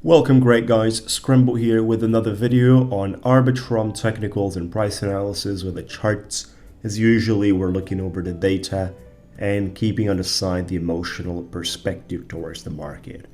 Welcome great guys, Scrembo here with another video on Arbitrum technicals and price analysis with the charts. As usually, we're looking over the data and keeping on the side the emotional perspective towards the market.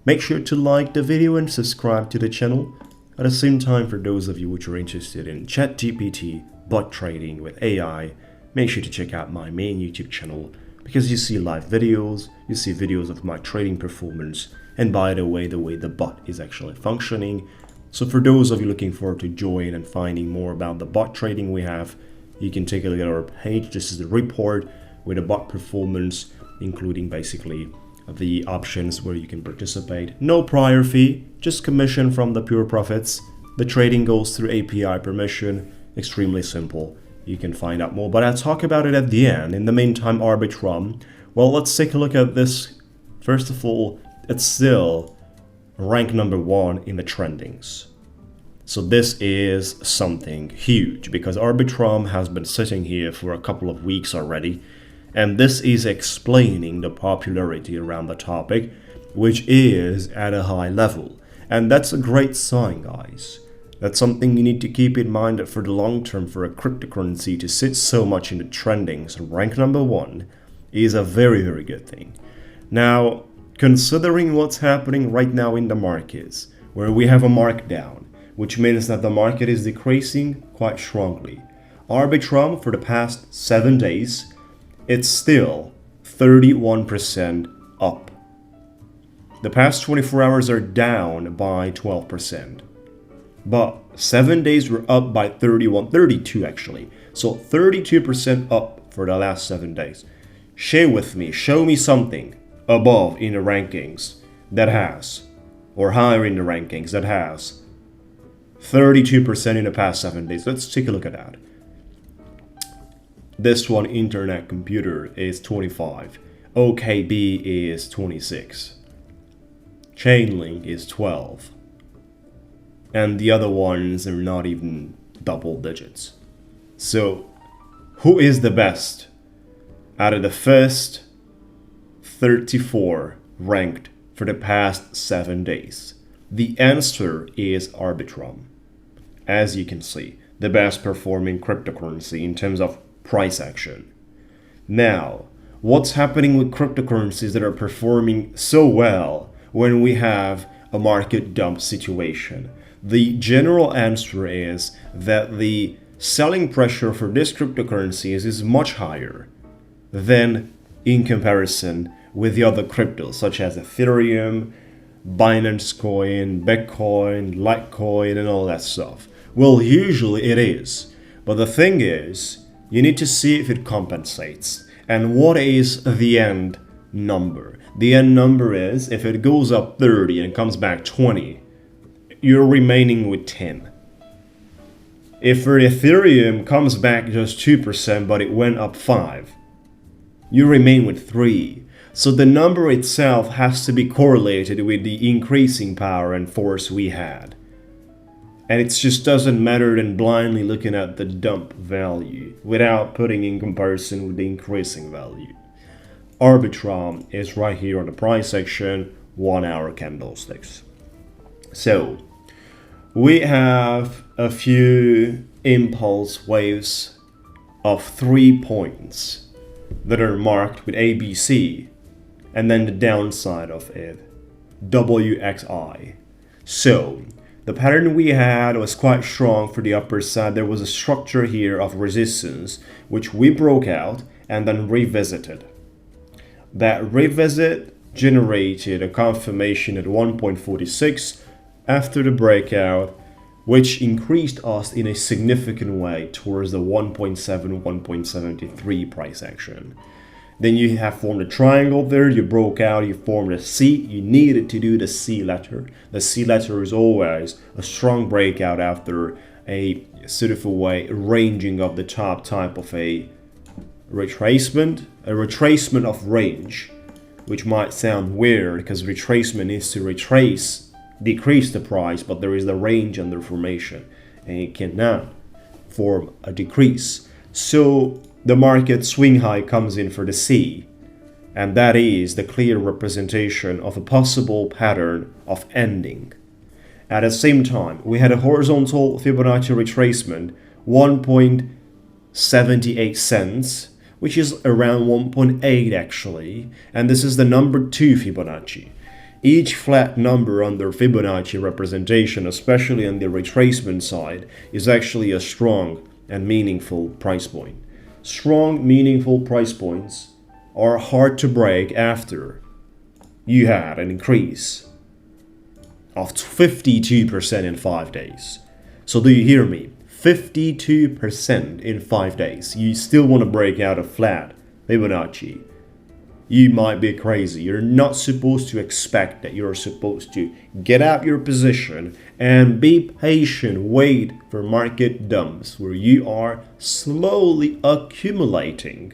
Make sure to like the video and subscribe to the channel. At the same time, for those of you which are interested in ChatGPT, bot trading with AI, make sure to check out my main YouTube channel because you see live videos, you see videos of my trading performance, and by the way the bot is actually functioning. So for those of you looking forward to join and finding more about the bot trading we have, you can take a look at our page. This is the report with the bot performance, including basically the options where you can participate. No prior fee, just commission from the pure profits. The trading goes through API permission, extremely simple. You can find out more, but I'll talk about it at the end. In the meantime, Arbitrum, well, let's take a look at this. First of all, it's still rank number 1 in the trendings. So this is something huge because Arbitrum has been sitting here for a couple of weeks already, and this is explaining the popularity around the topic, which is at a high level. And that's a great sign, guys. That's something you need to keep in mind, that for the long term, for a cryptocurrency to sit so much in the trendings, rank number 1 is a very, very good thing. Now, considering what's happening right now in the markets, where we have a markdown, which means that the market is decreasing quite strongly. Arbitrum for the past 7 days, it's still 31% up. The past 24 hours are down by 12%. But 7 days were up by 32 actually. So 32% up for the last 7 days. Share with me, show me something above in the rankings that has, or higher in the rankings that has 32% in the past 7 days. Let's take a look at that. This one, Internet Computer, is 25. OKB is 26. Chainlink is 12. And the other ones are not even double digits. So, who is the best out of the first 34 ranked for the past 7 days? The answer is Arbitrum. As you can see, the best performing cryptocurrency in terms of price action. Now, what's happening with cryptocurrencies that are performing so well when we have a market dump situation? The general answer is that the selling pressure for this cryptocurrencies is much higher than in comparison with the other cryptos such as Ethereum, Binance Coin, Bitcoin, Litecoin, and all that stuff. Well, usually it is. But the thing is, you need to see if it compensates. And what is the end number? The end number is if it goes up 30 and comes back 20, you're remaining with 10. If for Ethereum comes back just 2% but it went up 5, you remain with 3. So the number itself has to be correlated with the increasing power and force we had. And it just doesn't matter than blindly looking at the dump value without putting in comparison with the increasing value. Arbitrum is right here on the price section, 1 hour candlesticks. So, we have a few impulse waves of 3 points that are marked with ABC, and then the downside of it, WXI. So, the pattern we had was quite strong for the upper side. There was a structure here of resistance, which we broke out and then revisited. That revisit generated a confirmation at 1.46 after the breakout, which increased us in a significant way towards the 1.7, 1.73 price action. Then you have formed a triangle there, you broke out, you formed a C, you needed to do the C letter. The C letter is always a strong breakout after a sort of a way ranging of the top type of a retracement of range, which might sound weird because retracement is to decrease the price, but there is the range under formation and it cannot form a decrease. So the market swing high comes in for the C, and that is the clear representation of a possible pattern of ending. At the same time, we had a horizontal Fibonacci retracement, 1.78 cents, which is around 1.8 actually, and this is the number 2 Fibonacci. Each flat number under Fibonacci representation, especially on the retracement side, is actually a strong and meaningful price point. Strong, meaningful price points are hard to break after you had an increase of 52% in 5 days. So do you hear me? 52% in 5 days. You still want to break out a flat Fibonacci. You might be crazy. You're not supposed to expect that. You're supposed to get out your position and be patient. Wait for market dumps where you are slowly accumulating.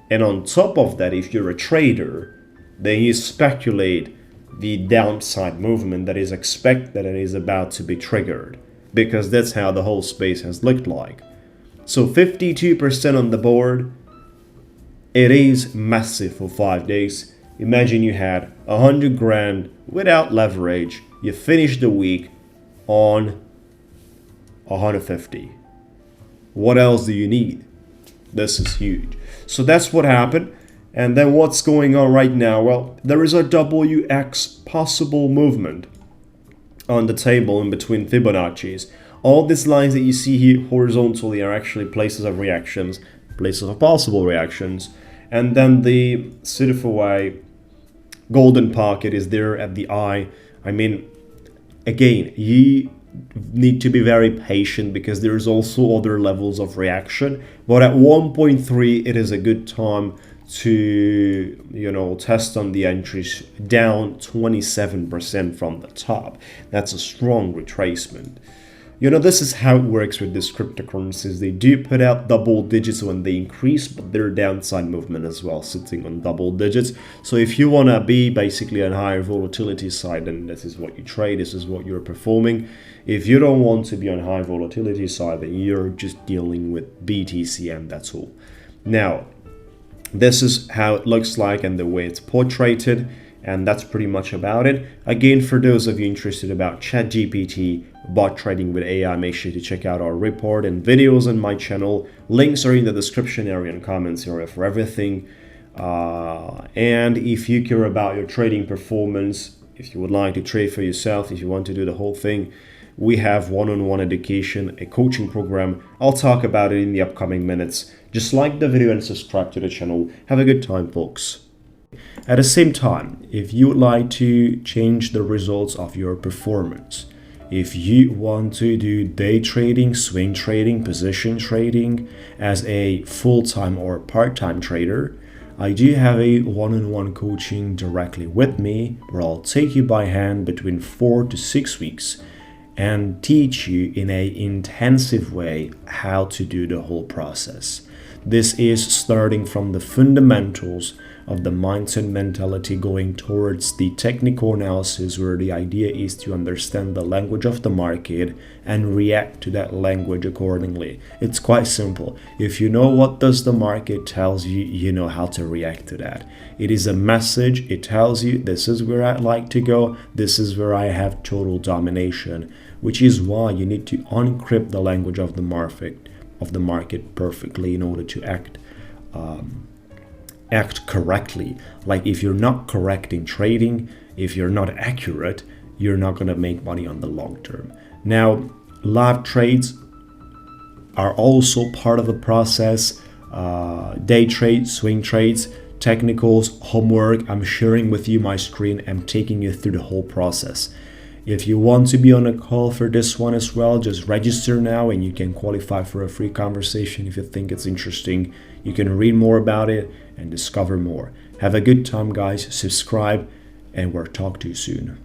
And on top of that, if you're a trader, then you speculate the downside movement that is expected and is about to be triggered, because that's how the whole space has looked like. So 52% on the board, it is massive for 5 days. Imagine you had 100 grand without leverage. You finished the week on 150. What else do you need? This is huge. So that's what happened. And then what's going on right now? Well, there is a WX possible movement on the table in between Fibonacci's. All these lines that you see here horizontally are actually places of reactions, places of possible reactions. And then the certified golden pocket is there at the eye. I mean, again, you need to be very patient because there's also other levels of reaction. But at 1.3, it is a good time to, test on the entries down 27% from the top. That's a strong retracement. This is how it works with these cryptocurrencies. They do put out double digits when they increase, but their downside movement as well, sitting on double digits. So if you want to be basically on higher volatility side, then this is what you trade, this is what you're performing. If you don't want to be on high volatility side, then you're just dealing with BTC and that's all. Now, this is how it looks like and the way it's portrayed, and that's pretty much about it. Again, for those of you interested about ChatGPT, bot trading with AI, make sure to check out our report and videos on my channel. Links are in the description area and comments area for everything. And if you care about your trading performance, if you would like to trade for yourself, if you want to do the whole thing, we have one-on-one education, a coaching program. I'll talk about it in the upcoming minutes. Just like the video and subscribe to the channel. Have a good time, folks. At the same time, if you would like to change the results of your performance, if you want to do day trading, swing trading, position trading as a full-time or part-time trader, I do have a one-on-one coaching directly with me where I'll take you by hand between 4 to 6 weeks and teach you in an intensive way how to do the whole process. This is starting from the fundamentals of the mindset mentality going towards the technical analysis, where the idea is to understand the language of the market and react to that language accordingly. It's quite simple. If you know what does the market tells you, you know how to react to that. It is a message. It tells you this is where I'd like to go. This is where I have total domination, which is why you need to uncrypt the language of the market perfectly in order to act correctly. Like if you're not correct in trading, if you're not accurate, you're not going to make money on the long term. Now, live trades are also part of the process. Day trades, swing trades, technicals, homework. I'm sharing with you my screen. I'm taking you through the whole process. If you want to be on a call for this one as well, just register now and you can qualify for a free conversation if you think it's interesting. You can read more about it and discover more. Have a good time, guys. Subscribe and we'll talk to you soon.